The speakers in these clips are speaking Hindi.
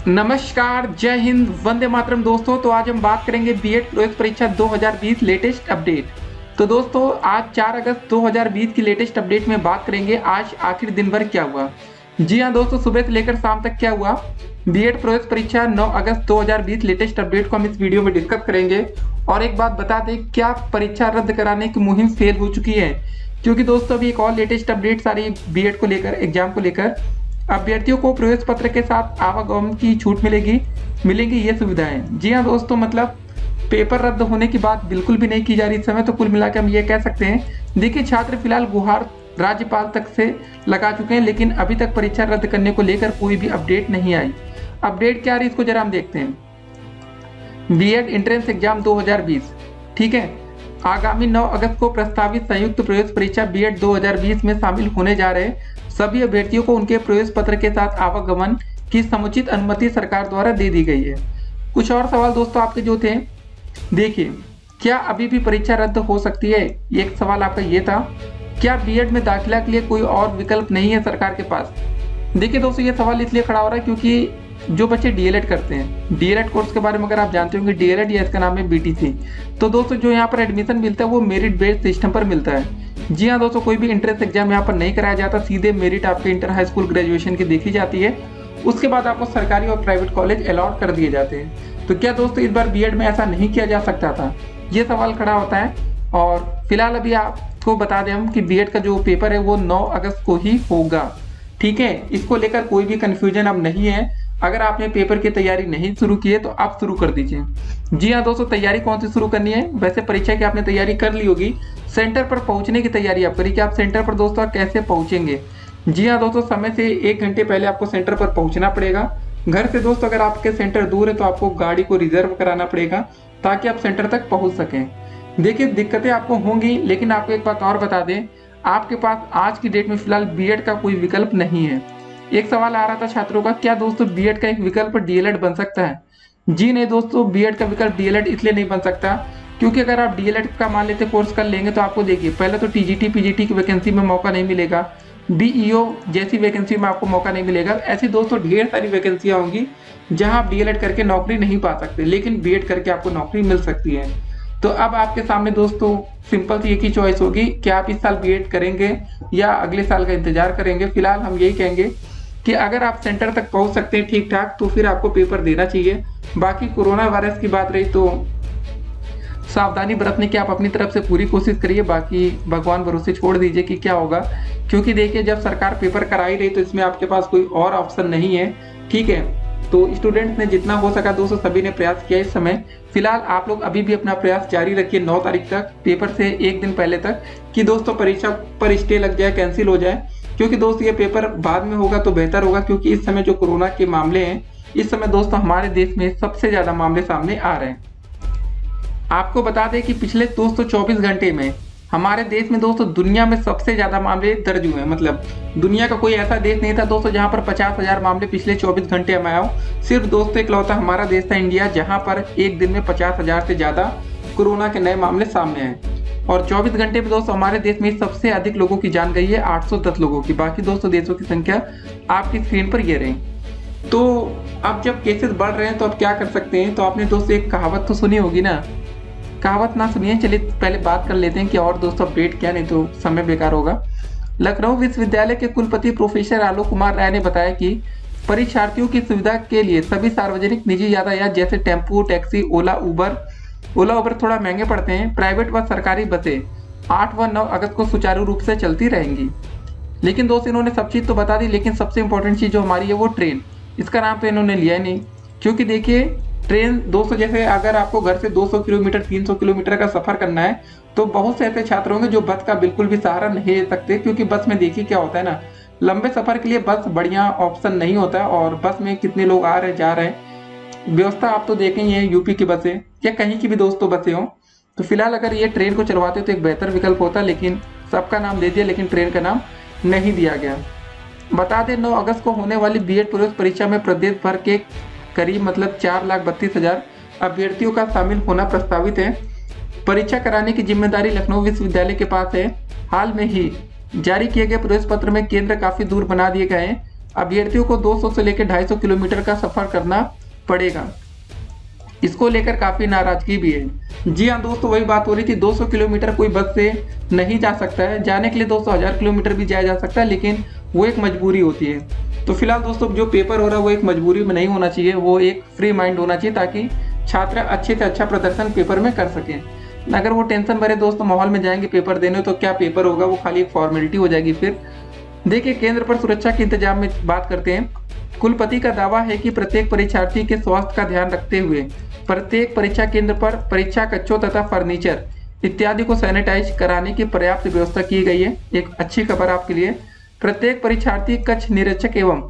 नमस्कार, जय हिंद, वंदे मातरम दोस्तों। तो आज हम बात करेंगे बीएड प्रवेश परीक्षा 2020 लेटेस्ट अपडेट। तो दोस्तों आज 4 अगस्त 2020 की लेटेस्ट अपडेट में बात करेंगे आज आखिर दिन भर क्या हुआ। जी हाँ दोस्तों, सुबह से लेकर शाम तक क्या हुआ बीएड प्रवेश परीक्षा 9 अगस्त 2020 लेटेस्ट अपडेट को हम इस वीडियो में डिस्कस करेंगे। और एक बात बता दें, क्या परीक्षा रद्द कराने की मुहिम फेल हो चुकी है? क्योंकि दोस्तों अभी एक और लेटेस्ट अपडेट सारी बीएड को लेकर, एग्जाम को लेकर, अभ्यर्थियों को प्रवेश पत्र के साथ आवागमन की छूट मिलेंगी ये सुविधाएं। जी हाँ दोस्तों, मतलब पेपर रद्द होने की बात बिल्कुल भी नहीं की जा रही इस समय। तो कुल मिलाकर हम ये कह सकते हैं, देखिए छात्र फिलहाल गुहार राज्यपाल तक से लगा चुके हैं, लेकिन अभी तक परीक्षा रद्द करने को लेकर कोई भी अपडेट नहीं आई। अपडेट क्या आ रही है इसको जरा हम देखते हैं। बीएड एंट्रेंस एग्जाम 2020, ठीक है, आगामी 9 अगस्त को प्रस्तावित संयुक्त प्रवेश परीक्षा बीएड 2020 में शामिल होने जा रहे सभी अभ्यर्थियों को उनके प्रवेश पत्र के साथ आवागमन की समुचित अनुमति सरकार द्वारा दे दी गई है। कुछ और सवाल दोस्तों आपके जो थे, देखिए, क्या अभी भी परीक्षा रद्द हो सकती है? एक सवाल आपका ये था। क्या बीएड में दाखिला के लिए कोई और विकल्प नहीं है सरकार के पास? देखिए दोस्तों, ये सवाल इसलिए खड़ा हो रहा है क्योंकि जो बच्चे डीएलएड करते हैं, डीएलएड कोर्स के बारे में अगर आप जानते होंगे, डीएलएड या इसका नाम है बीटीसी, तो दोस्तों जो यहाँ पर एडमिशन मिलता है वो मेरिट बेस्ड सिस्टम पर मिलता है। जी हाँ दोस्तों, कोई भी एंट्रेंस एग्जाम यहाँ पर नहीं कराया जाता, सीधे मेरिट आपके इंटर हाई स्कूल ग्रेजुएशन की देखी जाती है। उसके बाद आपको सरकारी और प्राइवेट कॉलेज अलॉट कर दिए जाते हैं। तो क्या दोस्तों इस बार बीएड में ऐसा नहीं किया जा सकता था? ये सवाल खड़ा होता है। और फिलहाल अभी आपको बता दें हम कि बीएड का जो पेपर है वो 9 अगस्त को ही होगा, ठीक है। इसको लेकर कोई भी कंफ्यूजन अब नहीं है। अगर आपने पेपर की तैयारी नहीं शुरू की है तो आप शुरू कर दीजिए। जी हाँ दोस्तों, तैयारी कौन सी शुरू करनी है? वैसे परीक्षा की आपने तैयारी कर ली होगी, सेंटर पर पहुंचने की तैयारी आप करिए कि आप सेंटर पर दोस्तों कैसे पहुंचेंगे। जी हाँ दोस्तों, समय से 1 घंटे पहले आपको सेंटर पर पहुंचना पड़ेगा। घर से दोस्तों अगर आपके सेंटर दूर है तो आपको गाड़ी को रिजर्व कराना पड़ेगा ताकि आप सेंटर तक पहुंच सकें। देखिए दिक्कतें आपको होंगी, लेकिन आपको एक बात और बता दें, आपके पास आज की डेट में फिलहाल बीएड का कोई विकल्प नहीं है। एक सवाल आ रहा था छात्रों का, क्या दोस्तों बीएड का एक विकल्प डीएलएड बन सकता है? जी नहीं दोस्तों, बीएड का विकल्प डीएलएड इसलिए नहीं बन सकता क्योंकि अगर आप डीएलएड का मान लेते कोर्स कर लेंगे तो आपको देखिए पहले तो टीजीटी पीजीटी की वैकेंसी में मौका नहीं मिलेगा, बीईओ जैसी वैकेंसी में आपको मौका नहीं मिलेगा। ऐसी दोस्तों ढेर सारी वैकेंसियां होंगी जहां आप डीएलएड करके नौकरी नहीं पा सकते, लेकिन बीएड करके आपको नौकरी मिल सकती है। तो अब आपके सामने दोस्तों सिंपल सी एक ही चॉइस होगी कि आप इस साल बीएड करेंगे या अगले साल का इंतजार करेंगे। फिलहाल हम यही कहेंगे कि अगर आप सेंटर तक पहुंच सकते हैं ठीक ठाक तो फिर आपको पेपर देना चाहिए। बाकी कोरोना वायरस की बात रही तो सावधानी बरतने की आप अपनी तरफ से पूरी कोशिश करिए, बाकी भगवान भरोसे छोड़ दीजिए कि क्या होगा। क्योंकि देखिए जब सरकार पेपर करा ही रही तो इसमें आपके पास कोई और ऑप्शन नहीं है, ठीक है। तो स्टूडेंट्स ने जितना हो सका दोस्तों सभी ने प्रयास किया इस समय। फिलहाल आप लोग अभी भी अपना प्रयास जारी रखिए 9 तारीख तक, पेपर से 1 दिन पहले तक, कि दोस्तों परीक्षा पर स्टे लग जाए, कैंसिल हो जाए। क्योंकि दोस्तों ये पेपर बाद में होगा तो बेहतर होगा, क्योंकि इस समय जो कोरोना के मामले हैं, इस समय दोस्तों हमारे देश में सबसे ज्यादा मामले सामने आ रहे हैं। आपको बता दें कि पिछले दोस्तों 24 घंटे में हमारे देश में दोस्तों दुनिया में सबसे ज्यादा मामले दर्ज हुए हैं। मतलब दुनिया का कोई ऐसा देश नहीं था दोस्तों जहां पर 50,000 मामले पिछले 24 घंटे में आया हो। सिर्फ दोस्तों इकलौता हमारा देश था इंडिया, जहां पर एक दिन में 50,000 से ज्यादा कोरोना के नए मामले सामने आए। और 24 घंटे में दोस्तों हमारे देश में सबसे अधिक लोगों की जान गई है, 810 लोगों की। बाकी दोस्तों देशों की संख्या आपकी स्क्रीन पर ये रही। तो अब जब केसेस बढ़ रहे हैं तो अब क्या कर सकते हैं? तो आपने दोस्तों एक कहावत तो सुनी होगी ना, कहावत ना सुनिए, चलिए पहले बात कर लेते हैं कि और दोस्तों अपडेट क्या, नहीं तो समय बेकार होगा। लखनऊ विश्वविद्यालय के कुलपति प्रोफेसर आलोक कुमार राय ने बताया कि परीक्षार्थियों की सुविधा के लिए सभी सार्वजनिक निजी यातायात जैसे टेम्पो, टैक्सी, ओला उबर थोड़ा महंगे पड़ते हैं, प्राइवेट व सरकारी बसें 8 व 9 अगस्त को सुचारू रूप से चलती रहेंगी। लेकिन दोस्त इन्होंने सब चीज़ तो बता दी, लेकिन सबसे इंपॉर्टेंट चीज़ जो हमारी है वो ट्रेन, इसका नाम तो इन्होंने लिया ही नहीं। क्योंकि देखिए ट्रेन दोस्तों, जैसे अगर आपको घर से 200 किलोमीटर 300 किलोमीटर का सफर करना है तो बहुत से ऐसे छात्र होंगे जो बस का बिल्कुल भी सहारा नहीं ले सकते। क्योंकि बस में देखिए क्या होता है ना, लंबे सफर के लिए बस बढ़िया ऑप्शन नहीं होता। और बस में कितने लोग आ रहे जा रहे हैं, व्यवस्था आप तो देखें ही है, यूपी की बसें या कहीं की भी दोस्तों बसें हों। तो फिलहाल अगर ये ट्रेन को चलवाते तो एक बेहतर विकल्प होता, लेकिन सबका नाम दे दिया लेकिन ट्रेन का नाम नहीं दिया गया। बता दें 9 अगस्त को होने वाली बीएड प्रवेश परीक्षा में प्रदेश भर के करीब मतलब 4,32,000 अभ्यर्थियों का शामिल होना प्रस्तावित है। परीक्षा कराने की जिम्मेदारी लखनऊ विश्वविद्यालय के पास है। हाल में ही जारी किए गए प्रवेश पत्र में केंद्र काफी दूर बना दिए गए हैं। अभ्यर्थियों को 200 से लेकर 250 किलोमीटर का सफर करना पड़ेगा। इसको लेकर काफी नाराजगी भी है। जी हाँ दोस्तों, वही बात हो रही थी, 200 किलोमीटर कोई बस से नहीं जा सकता है। जाने के लिए 200,000 किलोमीटर भी जाया जा सकता है, लेकिन वो एक मजबूरी होती है। तो फिलहाल दोस्तों जो पेपर हो रहा है वो एक मजबूरी में नहीं होना चाहिए, वो एक फ्री माइंड होना चाहिए, ताकि छात्र अच्छे से अच्छा प्रदर्शन पेपर में कर सकें। अगर वो टेंशन भरे दोस्तों माहौल में जाएंगे पेपर देने, तो क्या पेपर होगा, वो खाली एक फॉर्मेलिटी हो जाएगी। फिर देखिए, केंद्र पर सुरक्षा के इंतजाम में बात करते हैं। कुलपति का दावा है कि प्रत्येक परीक्षार्थी के स्वास्थ्य का ध्यान रखते हुए प्रत्येक परीक्षा केंद्र पर परीक्षा कक्षों तथा फर्नीचर इत्यादि को सैनिटाइज कराने की पर्याप्त व्यवस्था की गई है। एक अच्छी खबर आपके लिए। प्रत्येक परीक्षार्थी, कक्ष निरीक्षक एवं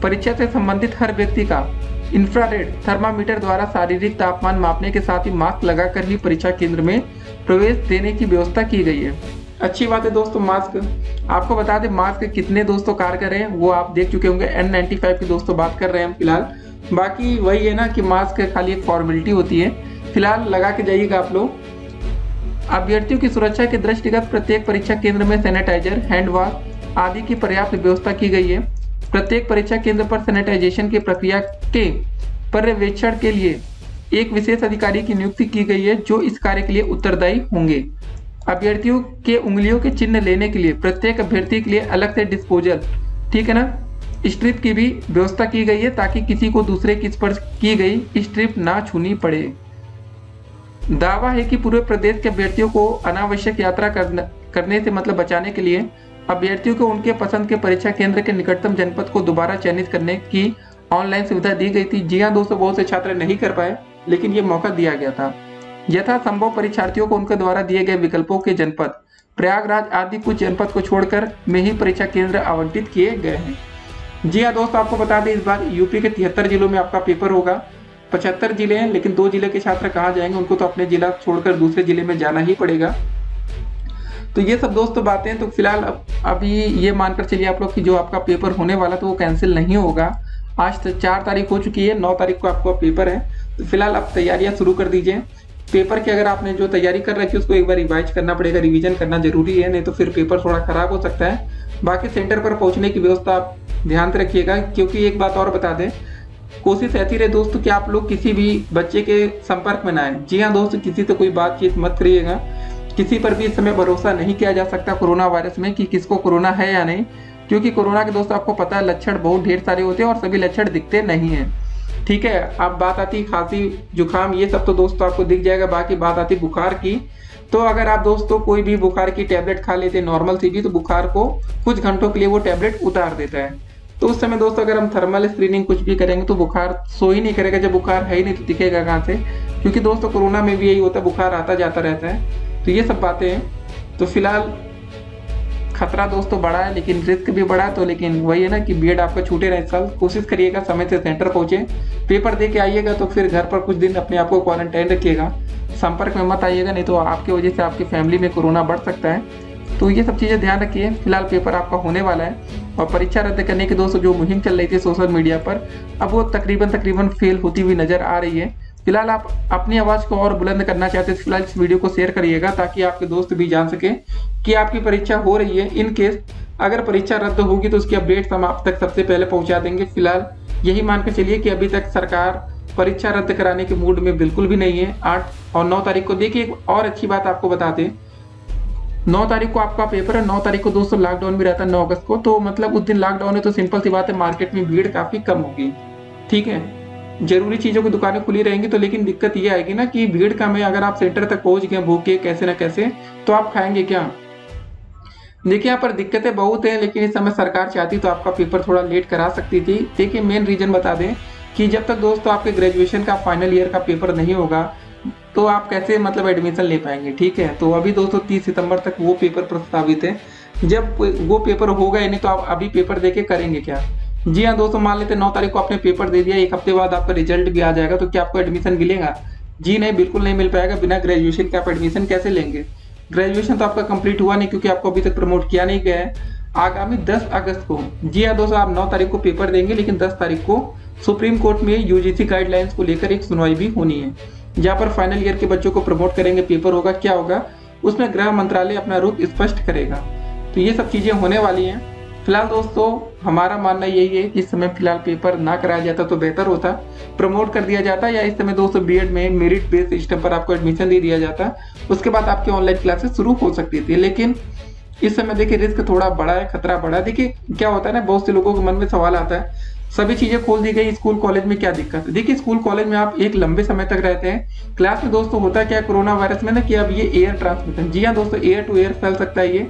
परीक्षा से संबंधित हर व्यक्ति का इंफ्रारेड थर्मामीटर द्वारा शारीरिक तापमान मापने के साथ ही मास्क लगाकर ही परीक्षा केंद्र में प्रवेश देने की व्यवस्था की गई है। अच्छी बात है दोस्तों। मास्क आपको बता दें, मास्क कितने दोस्तों कारगर हैं वो आप देख चुके होंगे। N95 की दोस्तों बात कर रहे हैं हम फिलहाल। बाकी वही है ना कि मास्क खाली एक फॉर्मेलिटी होती है, फिलहाल लगा के जाइएगा आप लोग। अभ्यर्थियों की सुरक्षा के दृष्टिगत प्रत्येक परीक्षा केंद्र में सैनिटाइजर, हैंड वॉश आदि की पर्याप्त व्यवस्था की गई है। प्रत्येक परीक्षा केंद्र पर सैनिटाइजेशन की प्रक्रिया के पर्यवेक्षण के लिए एक विशेष अधिकारी की नियुक्ति की गई है, जो इस कार्य के लिए उत्तरदायी होंगे। अभ्यर्थियों के उंगलियों के चिन्ह लेने के लिए प्रत्येक अभ्यर्थी के लिए अलग से डिस्पोजल, ठीक है ना, स्ट्रिप की भी व्यवस्था की गई है, ताकि किसी को दूसरे की स्पर्श की गई स्ट्रिप ना छूनी पड़े। दावा है कि पूरे प्रदेश के अभ्यर्थियों को अनावश्यक यात्रा करने से मतलब बचाने के लिए अभ्यर्थियों को उनके पसंद के परीक्षा केंद्र के निकटतम जनपद को दोबारा चयनित करने की ऑनलाइन सुविधा दी गई थी। जी हाँ दोस्तों, बहुत से छात्र नहीं कर पाए, लेकिन ये मौका दिया गया था। यथासंभव परीक्षार्थियों को उनके द्वारा दिए गए विकल्पों के जनपद प्रयागराज आदि कुछ जनपद को छोड़कर में ही परीक्षा केंद्र आवंटित किए गए हैं। जी हाँ दोस्तों, आपको बता दें इस बार यूपी के 73 जिलों में आपका पेपर होगा। 75 जिले हैं, लेकिन 2 जिले के छात्र कहाँ जाएंगे, उनको तो अपने जिला छोड़कर दूसरे जिले में जाना ही पड़ेगा। तो ये सब दोस्तों बातें। तो फिलहाल अभी ये मानकर चलिए आप लोग कि जो आपका पेपर होने वाला तो वो कैंसिल नहीं होगा। आज तो 4 तारीख हो चुकी है, 9 तारीख को आपका पेपर है। तो फिलहाल आप तैयारियां शुरू कर दीजिए। पेपर की अगर आपने जो तैयारी कर रखी है उसको एक बार रिवाइज करना पड़ेगा, रिवीजन करना जरूरी है, नहीं तो फिर पेपर थोड़ा खराब हो सकता है। बाकी सेंटर पर पहुंचने की व्यवस्था आप ध्यान से रखिएगा, क्योंकि एक बात और बता दें, कोशिश ऐसी रहे दोस्तों कि आप लोग किसी भी बच्चे के संपर्क में ना आए। जी हाँ दोस्तों, किसी से कोई बातचीत मत करिएगा। किसी पर भी इस समय भरोसा नहीं किया जा सकता कोरोना वायरस में कि किसको कोरोना है या नहीं, क्योंकि कोरोना के दोस्तों आपको पता है लक्षण बहुत ढेर सारे होते हैं और सभी लक्षण दिखते नहीं हैं। ठीक है, अब बात आती खांसी जुकाम ये सब तो दोस्तों आपको दिख जाएगा। बाकी बात आती बुखार की, तो अगर आप दोस्तों कोई भी बुखार की टैबलेट खा लेते हैं नॉर्मल सी भी, तो बुखार को कुछ घंटों के लिए वो टैबलेट उतार देता है। तो उस समय दोस्तों अगर हम थर्मल स्क्रीनिंग कुछ भी करेंगे तो बुखार सो ही नहीं करेगा। जब बुखार है ही नहीं तो दिखेगा कहाँ से, क्योंकि दोस्तों कोरोना में भी यही होता है, बुखार आता जाता रहता है। तो ये सब बातें हैं। तो फिलहाल खतरा दोस्तों बड़ा है, लेकिन रिस्क भी बड़ा है। तो लेकिन वही है ना कि बीएड आपका छूटे रहे इस साल। कोशिश करिएगा समय से सेंटर पहुंचे, पेपर दे के आइएगा। तो फिर घर पर कुछ दिन अपने आप को क्वारंटाइन रखिएगा, संपर्क में मत आइएगा, नहीं तो आपकी वजह से आपकी फैमिली में कोरोना बढ़ सकता है। तो ये सब चीज़ें ध्यान रखिए। फिलहाल पेपर आपका होने वाला है और परीक्षा रद्द करने की दोस्तों जो मुहिम चल रही थी सोशल मीडिया पर, अब वो तकरीबन फेल होती हुई नजर आ रही है। फिलहाल आप अपनी आवाज़ को और बुलंद करना चाहते हैं तो फिलहाल इस वीडियो को शेयर करिएगा, ताकि आपके दोस्त भी जान सके कि आपकी परीक्षा हो रही है। इन केस अगर परीक्षा रद्द होगी तो उसकी अपडेट्स हम आप तक सबसे पहले पहुंचा देंगे। फिलहाल यही मान कर चलिए कि अभी तक सरकार परीक्षा रद्द कराने के मूड में बिल्कुल भी नहीं है। 8 और 9 तारीख को देखिए, एक और अच्छी बात आपको बता दें, 9 तारीख को आपका पेपर है। 9 तारीख को दोस्तों लॉकडाउन भी रहता है 9 अगस्त को, तो मतलब उस दिन लॉकडाउन है तो सिंपल सी बात है, मार्केट में भीड़ काफ़ी कम होगी। ठीक है, जरूरी चीज़ों की दुकानें खुली रहेंगी। तो लेकिन दिक्कत ये आएगी ना कि भीड़ कम है, अगर आप सेंटर तक पहुंच गए भूखे कैसे ना कैसे, तो आप खाएंगे क्या। देखिए यहाँ पर दिक्कतें बहुत हैं, लेकिन इस समय सरकार चाहती तो आपका पेपर थोड़ा लेट करा सकती थी। देखिए मेन रीजन बता दें कि जब तक दोस्तों आपके ग्रेजुएशन का फाइनल ईयर का पेपर नहीं होगा तो आप कैसे मतलब एडमिशन ले पाएंगे। ठीक है, तो अभी दोस्तों 30 सितंबर तक वो पेपर प्रस्तावित है। जब वो पेपर होगा ही नहीं तो आप अभी पेपर दे के करेंगे क्या। जी हाँ दोस्तों, मान लेते 9 तारीख को आपने पेपर दे दिया, 1 हफ्ते बाद आपका रिजल्ट भी आ जाएगा, तो क्या आपको एडमिशन मिलेगा। जी नहीं, बिल्कुल नहीं मिल पाएगा। बिना ग्रेजुएशन के आप एडमिशन कैसे लेंगे। ग्रेजुएशन तो आपका कंप्लीट हुआ नहीं, क्योंकि आपको अभी तक प्रमोट किया नहीं गया है। आगामी 10 अगस्त को, जी हाँ दोस्तों, आप 9 तारीख को पेपर देंगे, लेकिन 10 तारीख को सुप्रीम कोर्ट में यूजीसी गाइडलाइंस को लेकर एक सुनवाई भी होनी है, जहाँ पर फाइनल ईयर के बच्चों को प्रमोट करेंगे। पेपर होगा, क्या होगा उसमें गृह मंत्रालय अपना रुख स्पष्ट करेगा। तो ये सब चीज़ें होने वाली हैं। फिलहाल दोस्तों हमारा मानना यही है कि इस समय फिलहाल पेपर ना कराया जाता तो बेहतर होता, प्रमोट कर दिया जाता, या इस समय दोस्तों बीएड में मेरिट बेस्ड सिस्टम पर आपको एडमिशन दे दिया जाता, उसके बाद आपकी ऑनलाइन क्लासेस शुरू हो सकती थी। लेकिन इस समय देखिए रिस्क थोड़ा बड़ा है, खतरा बड़ा है। देखिए क्या होता है ना, बहुत से लोगों के मन में सवाल आता है, सभी चीजें खोल दी गई, स्कूल कॉलेज में क्या दिक्कत है? देखिए स्कूल कॉलेज में आप एक लंबे समय तक रहते हैं। क्लास में दोस्तों होता क्या है कोरोना वायरस में ना, कि अब ये एयर ट्रांसमिशन, जी हाँ दोस्तों, एयर टू एयर फैल सकता है ये।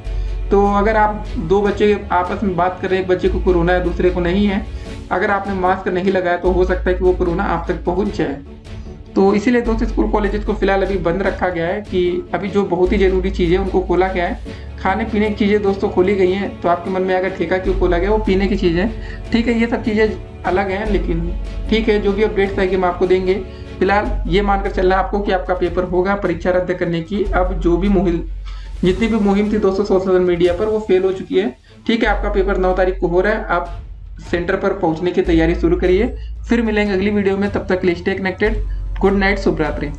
तो अगर आप दो बच्चे आपस में बात कर रहे हैं, एक बच्चे को कोरोना है दूसरे को नहीं है, अगर आपने मास्क नहीं लगाया तो हो सकता है कि वो कोरोना आप तक पहुंच जाए। तो इसीलिए दोस्तों स्कूल कॉलेजेस को फिलहाल अभी बंद रखा गया है, कि अभी जो बहुत ही जरूरी चीज़ें उनको खोला गया है। खाने पीने की चीज़ें दोस्तों खोली गई हैं, तो आपके मन में अगर ठेका क्यों खोला गया, वो पीने की चीज़ें, ठीक है, ये सब चीज़ें अलग हैं, लेकिन ठीक है, जो भी अपडेट्स आएगी हम आपको देंगे। फिलहाल ये मानकर चलना आपको कि आपका पेपर होगा। परीक्षा रद्द करने की अब जो भी जितनी भी मुहिम थी दोस्तों सोशल मीडिया पर, वो फेल हो चुकी है। ठीक है, आपका पेपर 9 तारीख को हो रहा है, आप सेंटर पर पहुंचने की तैयारी शुरू करिए। फिर मिलेंगे अगली वीडियो में, तब तक के लिए स्टे कनेक्टेड। गुड नाइट, शुभ रात्रि।